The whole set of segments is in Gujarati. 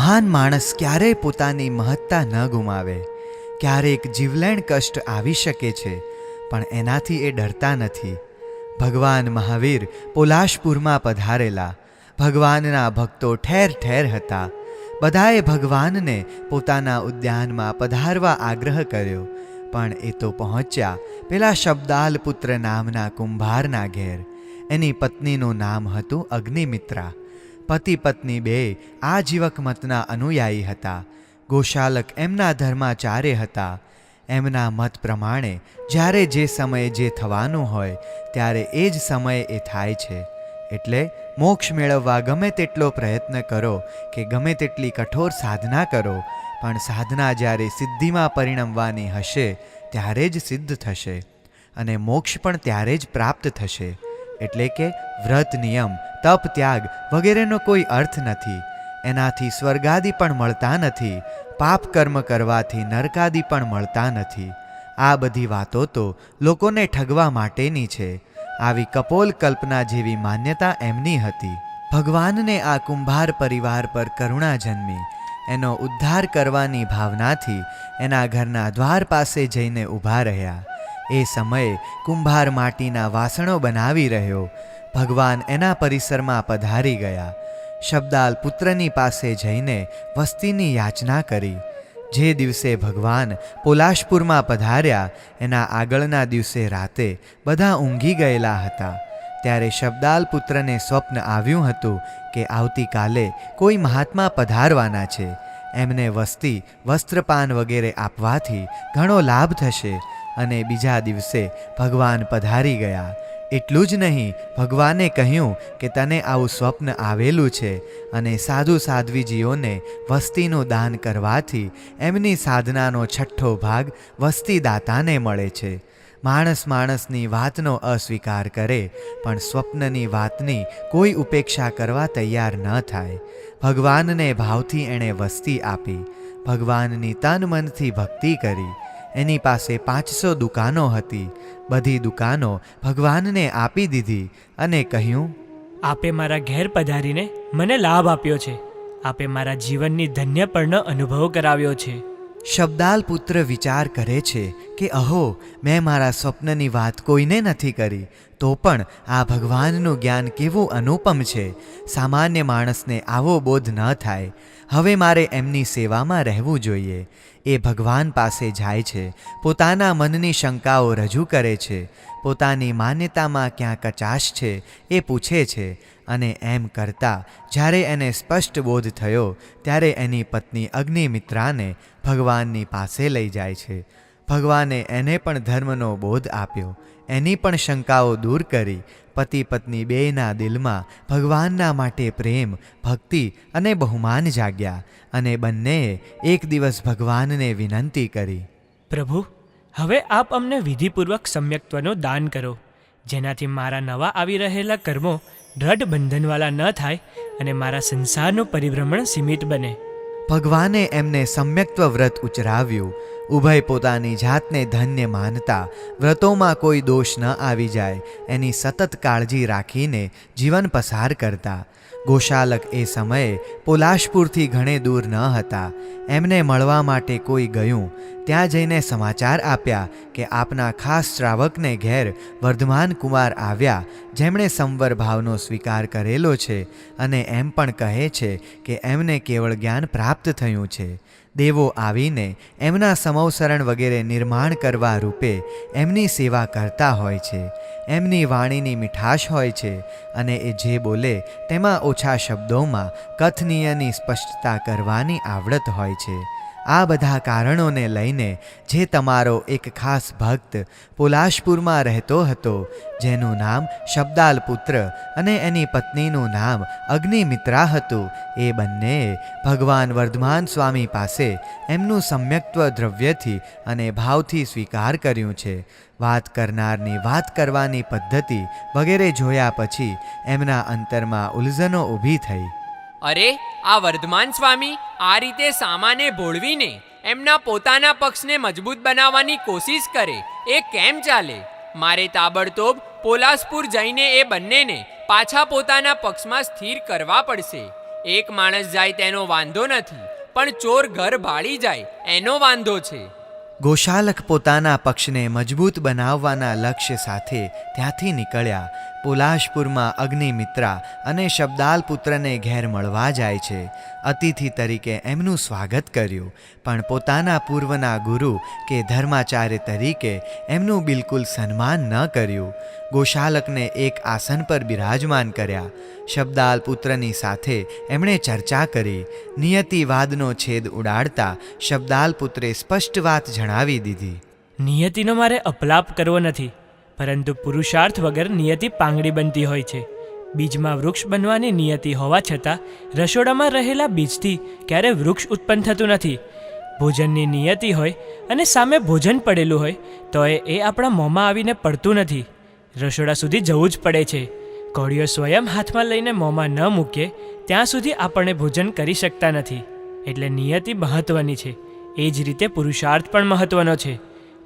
મહાન માણસ ક્યારેય પોતાની મહત્તા ન ગુમાવે. ક્યારેક જીવલેણ કષ્ટ આવી શકે છે, પણ એનાથી એ ડરતા નથી. ભગવાન મહાવીર પોલાશપુરમાં પધારેલા. ભગવાનના ભક્તો ઠેર ઠેર હતા. બધાએ ભગવાનને પોતાના ઉદ્યાનમાં પધારવા આગ્રહ કર્યો, પણ એ તો પહોંચ્યા પેલા શબ્દાલ પુત્ર નામના કુંભારના ઘેર. એની પત્નીનું નામ હતું અગ્નિમિત્રા. પતિ પત્ની બે આજીવક મતના અનુયાયી હતા. ગોશાલક એમના ધર્માચાર્ય હતા. એમના મત પ્રમાણે જ્યારે જે સમયે જે થવાનું હોય ત્યારે એ જ સમયે એ થાય છે. એટલે મોક્ષ મેળવવા ગમે તેટલો પ્રયત્ન કરો કે ગમે તેટલી કઠોર સાધના કરો, પણ સાધના જ્યારે સિદ્ધિમાં પરિણમવાની હશે ત્યારે જ સિદ્ધ થશે, અને મોક્ષ પણ ત્યારે જ પ્રાપ્ત થશે. એટલે કે વ્રત, નિયમ, તપ, ત્યાગ વગેરેનો કોઈ અર્થ નથી. એનાથી સ્વર્ગાદિ પણ મળતા નથી. પાપ કર્મ કરવાથી નરકાદિ પણ મળતા નથી. આ બધી વાતો તો લોકોને ઠગવા માટેની છે. આવી કપોલ કલ્પના જેવી માન્યતા એમની હતી. ભગવાનને આ કુંભાર પરિવાર પર કરુણા જન્મી. એનો ઉદ્ધાર કરવાની ભાવનાથી એના ઘરના દ્વાર પાસે જઈને ઊભા રહ્યા. એ સમયે કુંભાર માટીના વાસણો બનાવી રહ્યો. ભગવાન એના પરિસરમાં પધારી ગયા. શબ્દાલ પુત્રની પાસે જઈને વસ્તીની યાચના કરી. જે દિવસે ભગવાન પોલાશપુરમાં પધાર્યા એના આગળના દિવસે રાતે બધા ઊંઘી ગયેલા હતા. ત્યારે શબ્દાલ પુત્રને સ્વપ્ન આવ્યું હતું કે આવતીકાલે કોઈ મહાત્મા પધારવાના છે. એમને વસ્તી, વસ્ત્રપાન વગેરે આપવાથી ઘણો લાભ થશે. અને બીજા દિવસે ભગવાન પધારી ગયા. એટલું જ નહીં, ભગવાને કહ્યું કે તને આવું સ્વપ્ન આવેલું છે, અને સાધુ સાધ્વીજીઓને વસ્તીનું દાન કરવાથી એમની સાધનાનો 6ઠ્ઠો ભાગ વસ્તી દાતાને મળે છે. માણસ માણસની વાતનો અસ્વીકાર કરે, પણ સ્વપ્નની વાતની કોઈ ઉપેક્ષા કરવા તૈયાર ન થાય. ભગવાનને ભાવથી એણે વસ્તી આપી. ભગવાનની તન મનથી ભક્તિ કરી. એની પાસે 500 દુકાનો હતી. બધી દુકાનો ભગવાનને આપી દીધી અને કહ્યું, આપે મારા ઘેર પધારીને મને લાભ આપ્યો છે. આપે મારા જીવનની ધન્યપણનો અનુભવ કરાવ્યો છે. શબ્દાલ પુત્ર વિચાર કરે છે કે અહો, મેં મારા સ્વપ્નની વાત કોઈને નથી કરી, તો પણ આ ભગવાનનું જ્ઞાન કેવું અનુપમ છે. સામાન્ય માણસને આવો બોધ ન થાય. હવે મારે એમની સેવામાં રહેવું જોઈએ. એ ભગવાન પાસે જાય છે. પોતાના મનની શંકાઓ રજૂ કરે છે. પોતાની માન્યતામાં ક્યાં કચાશ છે એ પૂછે છે. અને એમ કરતાં જ્યારે એને સ્પષ્ટ બોધ થયો ત્યારે એની પત્ની અગ્નિમિત્રાને ભગવાનની પાસે લઈ જાય છે. ભગવાને એને પણ ધર્મનો બોધ આપ્યો. એની પણ શંકાઓ દૂર કરી. પતિ પત્ની બેયના દિલમાં ભગવાનના માટે પ્રેમ, ભક્તિ અને બહુમાન જાગ્યા. અને બંનેએ એક દિવસ ભગવાનને વિનંતી કરી, પ્રભુ, હવે આપ અમને વિધિપૂર્વક સમ્યક્ત્વનું દાન કરો, જેનાથી મારા નવા આવી રહેલા કર્મો દ્રઢ બંધનવાળા ન થાય અને મારા સંસારનું પરિભ્રમણ સીમિત બને. ભગવાને એમને સમ્યક્ત્વ વ્રત ઉચરાવ્યું. ઉભય પોતાની જાતને ધન્ય માનતા, વ્રતોમાં કોઈ દોષ ન આવી જાય એની સતત કાળજી રાખીને જીવન પસાર કરતા. ગોશાલક એ સમયે પોલાશપુરથી ઘણે દૂર ન હતા. એમને મળવા માટે કોઈ ગયું. ત્યાં જઈને સમાચાર આપ્યા કે આપના ખાસ શ્રાવકને ઘેર વર્ધમાન કુમાર આવ્યા, જેમણે સંવર ભાવનો સ્વીકાર કરેલો છે, અને એમ પણ કહે છે કે એમને કેવળ જ્ઞાન પ્રાપ્ત થયું છે. દેવો આવીને એમના સમવસરણ વગેરે નિર્માણ કરવા રૂપે એમની સેવા કરતા હોય છે. એમની વાણીની મીઠાશ હોય છે, અને એ જે બોલે તેમાં ઓછા શબ્દોમાં કથનીયની સ્પષ્ટતા કરવાની આવડત હોય છે. આ બધા કારણોને લઈને જે તમારો એક ખાસ ભક્ત પોલાશપુરમાં રહેતો હતો, જેનું નામ શબ્દાલ પુત્ર અને એની પત્નીનું નામ અગ્નિમિત્રા હતું, એ બંનેએ ભગવાન વર્ધમાન સ્વામી પાસે એમનું સમ્યક્ત્વ દ્રવ્યથી અને ભાવથી સ્વીકાર કર્યું છે. વાત કરનારની વાત કરવાની પદ્ધતિ વગેરે જોયા પછી એમના અંતરમાં ઉલઝનો ઊભી થઈ. અરે, આ વર્ધમાન સ્વામી આ રીતે સામાને ભોળવીને એમના પોતાના પક્ષને મજબૂત બનાવવાની કોશિશ કરે, એ કેમ ચાલે? મારે તાબડતોબ પોલાસપુર જઈને એ બંનેને પાછા પોતાના પક્ષમાં સ્થિર કરવા પડશે. એક માણસ જાય તેનો વાંધો નથી, પણ ચોર ઘર ભાળી જાય એનો વાંધો છે. ગોશાલક પોતાના પક્ષને મજબૂત બનાવવાના લક્ષ્ય સાથે ત્યાંથી નીકળ્યા. પોલાશપુરમાં અગ્નિમિત્રા અને શબ્દાલ પુત્રને ઘેર મળવા જાય છે. અતિથિ તરીકે એમનું સ્વાગત કર્યું, પણ પોતાના પૂર્વના ગુરુ કે ધર્માચાર્ય તરીકે એમનું બિલકુલ સન્માન ન કર્યું. ગોશાલકને એક આસન પર બિરાજમાન કર્યા. શબ્દાલ પુત્રની સાથે એમણે ચર્ચા કરી. નિયતિવાદનો છેદ ઉડાડતા શબ્દાલ પુત્રે સ્પષ્ટ વાત જણાવી દીધી. નિયતિનો મારે અપલાપ કરવો નથી, પરંતુ પુરુષાર્થ વગર નિયતિ પાંગડી બનતી હોય છે. બીજમાં વૃક્ષ બનવાની નિયતિ હોવા છતાં રસોડામાં રહેલા બીજથી ક્યારે વૃક્ષ ઉત્પન્ન થતું નથી. ભોજનની નિયતિ હોય અને સામે ભોજન પડેલું હોય તો એ આપણા મોંમાં આવીને પડતું નથી. રસોડા સુધી જવું જ પડે છે. કોળીઓ સ્વયં હાથમાં લઈને મોંમાં ન મૂકીએ ત્યાં સુધી આપણે ભોજન કરી શકતા નથી. એટલે નિયતિ મહત્ત્વની છે. એ જ રીતે પુરુષાર્થ પણ મહત્ત્વનો છે.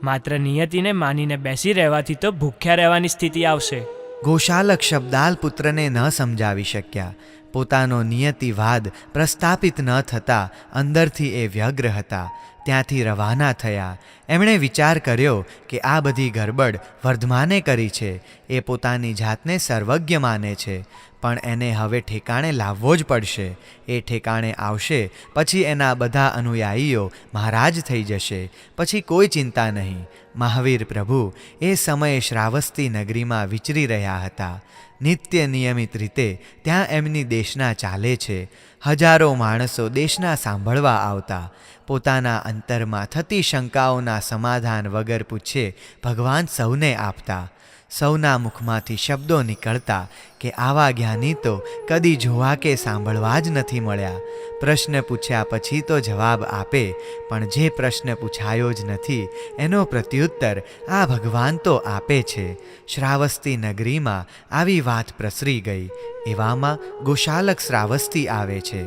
માત્ર નિયતિને માનીને બેસી રહેવાથી તો ભૂખ્યા રહેવાની સ્થિતિ આવશે. ગોશાલક શબ્દાલ પુત્રને ન સમજાવી શક્યા. પોતાનો નિયતિવાદ પ્રસ્થાપિત ન થતાં અંદરથી એ વ્યગ્ર હતા. ત્યાંથી રવાના થયા. એમણે વિચાર કર્યો કે આ બધી ગરબડ વર્ધમાને કરી છે. એ પોતાની જાતને સર્વજ્ઞ માને છે, પણ એને હવે ઠેકાણે લાવવો જ પડશે. એ ઠેકાણે આવશે પછી એના બધા અનુયાયીઓ મહારાજ થઈ જશે. પછી કોઈ ચિંતા નહીં. મહાવીર પ્રભુ એ સમયે શ્રાવસ્તી નગરીમાં વિચરી રહ્યા હતા. નિત્ય નિયમિત રીતે ત્યાં એમની દેશના ચાલે છે. હજારો માણસો દેશના સાંભળવા આવતા. પોતાના અંતરમાં થતી શંકાઓના સમાધાન વગર પૂછે ભગવાન સૌને આપતા. સૌના મુખમાંથી શબ્દો નીકળતા કે આવા જ્ઞાની તો કદી જોવા કે સાંભળવા જ નથી મળ્યા. પ્રશ્ન પૂછ્યા પછી તો જવાબ આપે, પણ જે પ્રશ્ન પૂછાયો જ નથી એનો પ્રત્યુત્તર આ ભગવાન તો આપે છે. શ્રાવસ્તી નગરીમાં આવી વાત પ્રસરી ગઈ. એવામાં ગોશાલક શ્રાવસ્તી આવે છે.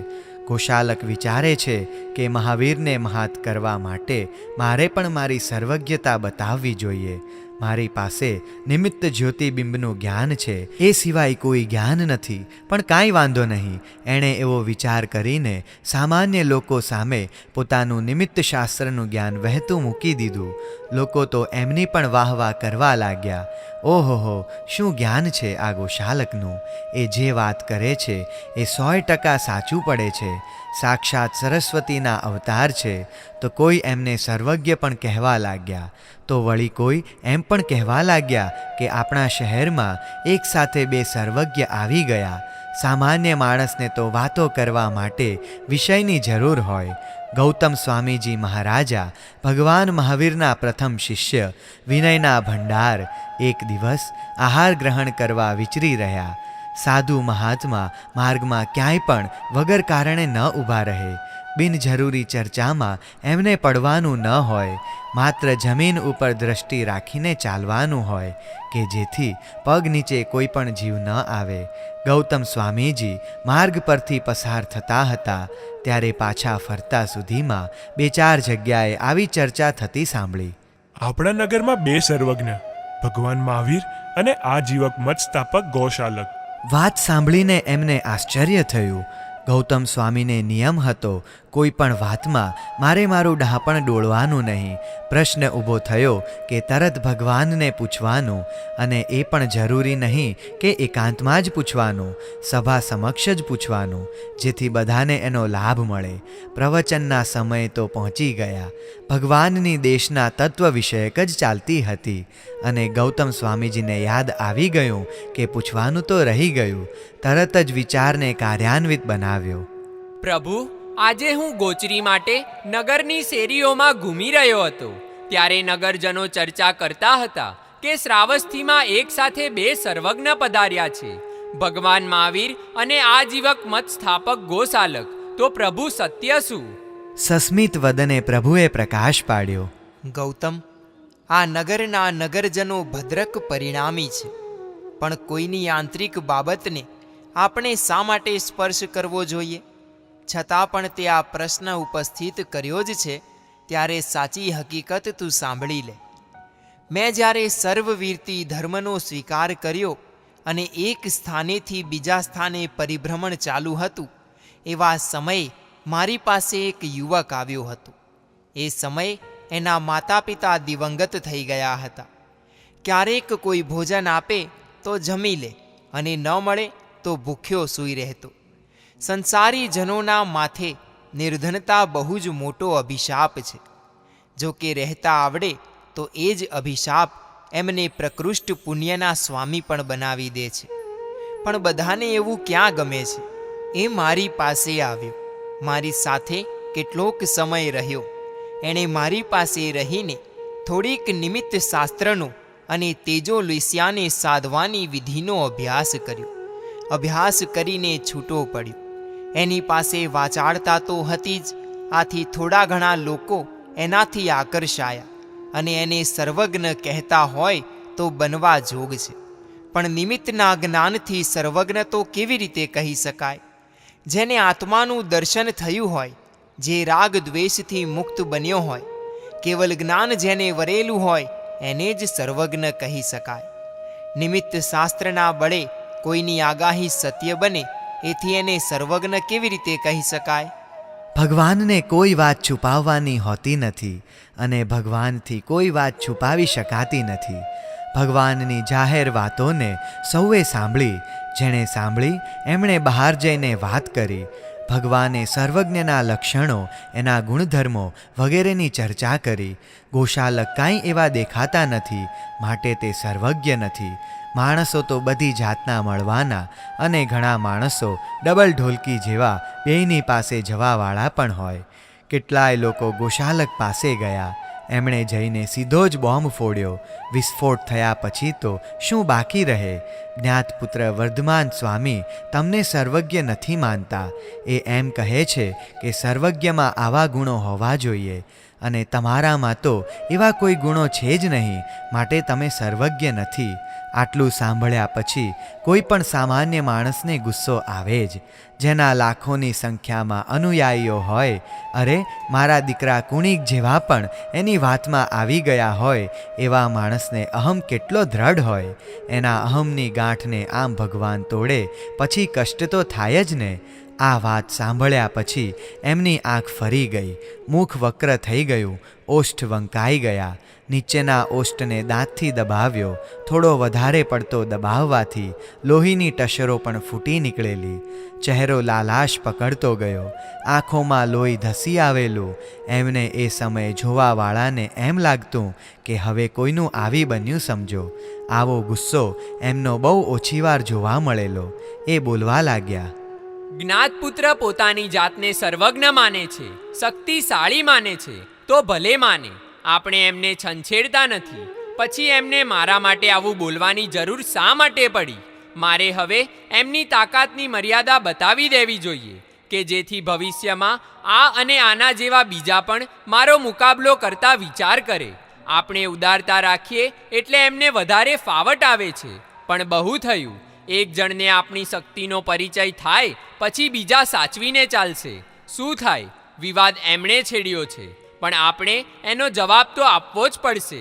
ગોશાલક વિચારે છે કે મહાવીરને મહાત કરવા માટે મારે પણ મારી સર્વજ્ઞતા બતાવવી જોઈએ. મારી પાસે નિમિત્ત જ્યોતિબિંબનું જ્ઞાન છે, એ સિવાય કોઈ જ્ઞાન નથી. પણ કાંઈ વાંધો નહીં. એણે એવો વિચાર કરીને સામાન્ય લોકો સામે પોતાનું નિમિત્ત શાસ્ત્રનું જ્ઞાન વહેતું મૂકી દીધું. લોકો તો એમની પણ વાહવાહ કરવા લાગ્યા. ઓહોહો, શું જ્ઞાન છે આ ગોશાલકનું! એ જે વાત કરે છે એ 100% સાચું પડે છે. સાક્ષાત સરસ્વતીના અવતાર છે. તો કોઈ એમને સર્વજ્ઞ પણ કહેવા લાગ્યા. તો વળી કોઈ એમ પણ કહેવા લાગ્યા કે આપણા શહેરમાં એક સાથે 2 સર્વજ્ઞ આવી ગયા. સામાન્ય માણસને તો વાતો કરવા માટે વિષયની જરૂર હોય. ગૌતમ સ્વામીજી મહારાજા ભગવાન મહાવીરના પ્રથમ શિષ્ય વિનયના ભંડાર એક દિવસ આહાર ગ્રહણ કરવા વિચરી રહ્યા. સાધુ મહાત્મા માર્ગમાં ક્યાંય પણ વગર કારણે ન ઊભા રહે. બિનજરૂરી ચર્ચામાં એમને પડવાનું ન હોય. માત્ર જમીન ઉપર દ્રષ્ટિ રાખીને ચાલવાનું હોય કે જેથી પગ નીચે કોઈ પણ જીવ ન આવે. ગૌતમ સ્વામીજી માર્ગ પરથી પસાર થતા હતા ત્યારે પાછા ફરતા સુધીમાં 2-4 જગ્યાએ આવી ચર્ચા થતી સાંભળી. આપણા નગરમાં 2 સર્વજ્ઞ, ભગવાન મહાવીર અને આજીવક મત સ્થાપક ગોશાલક. વાત સાંભળીને એમને આશ્ચર્ય થયું. ગૌતમ સ્વામીને નિયમ હતો કોઈ પણ વાતમાં મારું ડહાપણ ડોળવાનું નહીં. પ્રશ્ન ઊભો થયો કે તરત ભગવાનને પૂછવાનું, અને એ પણ જરૂરી નહીં કે એકાંતમાં જ પૂછવાનું, સભા સમક્ષ જ પૂછવાનું, જેથી બધાને એનો લાભ મળે. પ્રવચનના સમયે તો પહોંચી ગયા. ભગવાનની દેશના તત્વ વિષયક જ ચાલતી હતી અને ગૌતમ સ્વામીજીને યાદ આવી ગયું કે પૂછવાનું તો રહી ગયું. તરત જ વિચારને કાર્યાન્વિત બનાવ્યો. પ્રભુ, આજે હું ગોચરી માટે નગરની શેરીઓમાં ઘૂમી રહ્યો હતો ત્યારે નગરજનો ચર્ચા કરતા હતા કે શ્રાવસ્તીમાં એક સાથે 2 સર્વજ્ઞ પધાર્યા છે, ભગવાન મહાવીર અને આજીવક મત સ્થાપક ગોશાલક. તો પ્રભુ સત્ય શું? સસ્મિત વદને પ્રભુએ પ્રકાશ પાડ્યો. ગૌતમ, આ નગરના નગરજનો ભદ્રક પરિણામી છે, પણ કોઈની આંતરિક બાબતને આપણે શા માટે સ્પર્શ કરવો જોઈએ? છતાં પણ તે આ પ્રશ્ન ઉપસ્થિત કર્યો જ છે ત્યારે સાચી હકીકત તું સાંભળી લે. મેં જ્યારે સર્વવીરતી ધર્મનો સ્વીકાર કર્યો અને એક સ્થાનેથી બીજા સ્થાને પરિભ્રમણ ચાલુ હતું, એવા સમયે મારી પાસે એક યુવક આવ્યો હતો. એ સમયે એના માતા પિતા દિવંગત થઈ ગયા હતા. ક્યારેક કોઈ ભોજન આપે તો જમી લે અને ન મળે તો ભૂખ્યો સૂઈ રહેતો. સંસારી જનોના માથે નિર્ધનતા બહુ જ મોટો અભિશાપ છે. જો કે રહેતા આવડે તો એ જ અભિશાપ એમને પ્રકૃષ્ટ પુણ્યના સ્વામી પણ બનાવી દે છે. પણ બધાને એવું ક્યાં ગમે છે? એ મારી પાસે આવ્યો, મારી સાથે કેટલોક સમય રહ્યો. એણે મારી પાસે રહીને થોડીક નિમિત્ત શાસ્ત્રનો અને તેજો લુસ્યાને સાધવાની વિધિનો અભ્યાસ કર્યો. અભ્યાસ કરીને છૂટો પડ્યો. એની પાસે વાચાળતા તો હતી જ, આથી થોડા ઘણા લોકો એનાથી આકર્ષાયા અને એને સર્વજ્ઞ કહેતા હોય તો બનવા જોગ છે. પણ નિમિત્તના જ્ઞાનથી સર્વજ્ઞ તો કેવી રીતે કહી શકાય? જેને આત્માનું દર્શન થયું હોય, જે રાગ દ્વેષથી મુક્ત બન્યો હોય, કેવલ જ્ઞાન જેને વરેલું હોય એને જ સર્વજ્ઞ કહી શકાય. નિમિત્ત શાસ્ત્રના બળે કોઈની આગાહી સત્ય બને, એથી એને સર્વજ્ઞ કેવી રીતે કહી શકાય? ભગવાનને કોઈ વાત છુપાવવાની હોતી નથી અને ભગવાનથી કોઈ વાત છુપાવી શકાતી નથી. ભગવાનની જાહેર વાતોને સૌએ સાંભળી. જેણે સાંભળી એમણે બહાર જઈને વાત કરી. ભગવાને સર્વજ્ઞના લક્ષણો, એના ગુણધર્મો વગેરેની ચર્ચા કરી. ગોશાલક કાંઈ એવા દેખાતા નથી, માટે તે સર્વજ્ઞ નથી. માણસો તો બધી જાતના મળવાના અને ઘણા માણસો ડબલ ઢોલકી જેવા બેયની પાસે જવાવાળા પણ હોય. કેટલાય લોકો ગોશાલક પાસે ગયા. એમણે જઈને સીધો જ બોમ્બ ફોડ્યો. વિસ્ફોટ થયા પછી તો શું બાકી રહે? જ્ઞાતપુત્ર વર્ધમાન સ્વામી તમને સર્વજ્ઞ નથી માનતા. એ એમ કહે છે કે સર્વજ્ઞમાં આવા ગુણો હોવા જોઈએ અને તમારામાં તો એવા કોઈ ગુણો છે જ નહીં, માટે તમે સર્વજ્ઞ નથી. આટલું સાંભળ્યા પછી કોઈ પણ સામાન્ય માણસને ગુસ્સો આવે જ. જેના લાખોની સંખ્યામાં અનુયાયીઓ હોય, અરે મારા દીકરા કુણિક જેવા પણ એની વાતમાં આવી ગયા હોય, એવા માણસને અહમ કેટલો દ્રઢ હોય. એના અહમની ગાંઠને આમ ભગવાન તોડે પછી કષ્ટ તો થાય જ ને. આ વાત સાંભળ્યા પછી એમની આંખ ફરી ગઈ, મુખ વક્ર થઈ ગયું, ઓષ્ઠ વંકાઈ ગયા. નીચેના ઓષ્ઠને દાંતથી દબાવ્યો. થોડો વધારે પડતો દબાવવાથી લોહીની ટશરો પણ ફૂટી નીકળેલી. ચહેરો લાલાશ પકડતો ગયો, આંખોમાં લોહી ધસી આવેલું. એમને એ સમયે જોવાવાળાને એમ લાગતું કે હવે કોઈનું આવી બન્યું સમજો. આવો ગુસ્સો એમનો બહુ ઓછી વાર જોવા મળેલો. એ બોલવા લાગ્યા, જ્ઞાતપુત્ર પોતાની જાતને સર્વજ્ઞ માને છે, શક્તિશાળી માને છે, તો ભલે માને. આપણે એમને છંછેડતા નથી. પછી એમને મારા માટે આવું બોલવાની જરૂર શા માટે પડી? મારે હવે એમની તાકાતની મર્યાદા બતાવી દેવી જોઈએ કે જેથી ભવિષ્યમાં આ અને આના જેવા બીજા પણ મારો મુકાબલો કરતા વિચાર કરે. આપણે ઉદારતા રાખીએ એટલે એમને વધારે ફાવટ આવે છે. પણ બહુ થયું, એક જણને આપણી શક્તિનો પરિચય થાય પછી બીજા સાચવીને ચાલશે. શું થાય? વિવાદ એમણે છેડ્યો છે, પણ આપણે એનો જવાબ તો આપવો જ પડશે.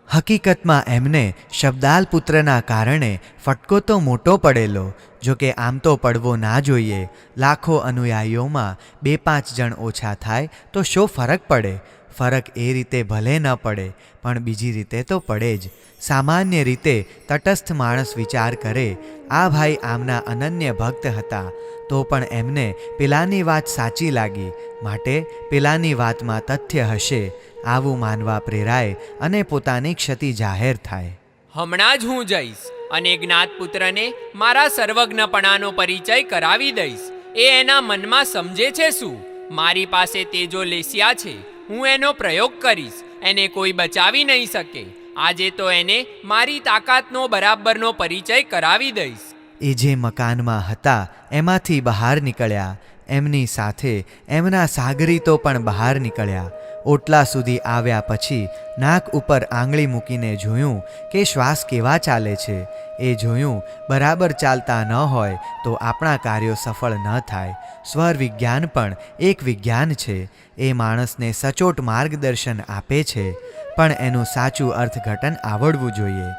હકીકતમાં એમને શબ્દાલ પુત્રના કારણે ફટકો તો મોટો પડેલો. જો કે આમ તો પડવો ના જોઈએ. લાખો અનુયાયીઓમાં 2-5 જણ ઓછા થાય તો શો ફરક પડે? ફરક એ રીતે ભલે ન પડે, પણ બીજી રીતે તો પડે જ. સામાન્ય રીતે તટસ્થ માણસ વિચાર કરે, આ ભાઈ આમના અનન્ય ભક્ત હતા, તો પણ એમને પેલાની વાત સાચી લાગી, માટે પેલાની વાતમાં તથ્ય હશે. આવું માનવા પ્રેરાય અને પોતાની ક્ષતિ જાહેર થાય. હમણાં જ હું જઈશ અને જ્ઞાતપુત્રને મારા સર્વજ્ઞપણાનો પરિચય કરાવી દઈશ. એ એના મનમાં સમજે છે શું? મારી પાસે તેજો લેસ્યા છે, હું એનો પ્રયોગ કરીશ. એને કોઈ બચાવી નહીં શકે. આજે તો એને મારી તાકાતનો બરાબરનો પરિચય કરાવી દઈશ. એ જે મકાનમાં હતા એમાંથી બહાર નીકળ્યા. એમની સાથે એમના સાગરીતો પણ બહાર નીકળ્યા. ઓટલા સુધી આવ્યા પછી નાક ઉપર આંગળી મૂકીને જોયું કે શ્વાસ કેવા ચાલે છે. એ જોયું બરાબર ચાલતા ન હોય તો આપણા કાર્યો સફળ ન થાય. સ્વર વિજ્ઞાન પણ એક વિજ્ઞાન છે. એ માણસને સચોટ માર્ગદર્શન આપે છે, પણ એનું સાચું અર્થઘટન આવડવું જોઈએ.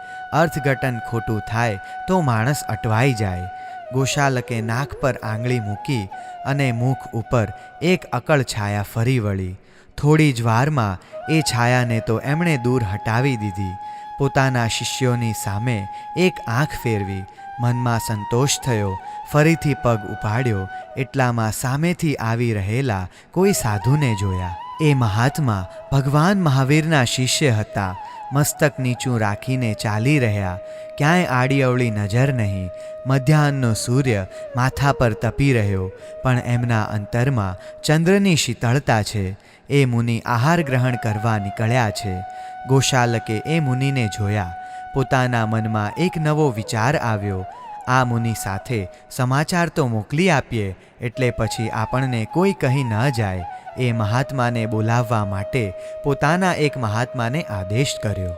અર્થઘટન ખોટું થાય તો માણસ અટવાઈ જાય. ગોશાલકે નાક પર આંગળી મૂકી અને મુખ ઉપર એક અકળ છાયા ફરી વળી. થોડી જ વારમાં એ છાયાને તો એમણે દૂર હટાવી દીધી. પોતાના શિષ્યોની સામે એક આંખ ફેરવી, મનમાં સંતોષ થયો, ફરીથી પગ ઉપાડ્યો એટલામાં સામેથી આવી રહેલા કોઈ સાધુને જોયા. એ મહાત્મા ભગવાન મહાવીરના શિષ્ય હતા. મસ્તક નીચું રાખીને ચાલી રહ્યા, ક્યાંય આડીઅવળી નજર નહીં. મધ્યાહનનો સૂર્ય માથા પર તપી રહ્યો, પણ એમના અંતરમાં ચંદ્રની શીતળતા છે. એ મુનિ આહાર ગ્રહણ કરવા નીકળ્યા છે. ગોશાલકે એ મુનિને જોયા. પોતાના મનમાં એક નવો વિચાર આવ્યો, આ મુનિ સાથે સમાચાર તો મોકલી આપીએ, એટલે પછી આપણને કોઈ કહી ન જાય. એ મહાત્માને બોલાવવા માટે પોતાના એક મહાત્માને આદેશ કર્યો.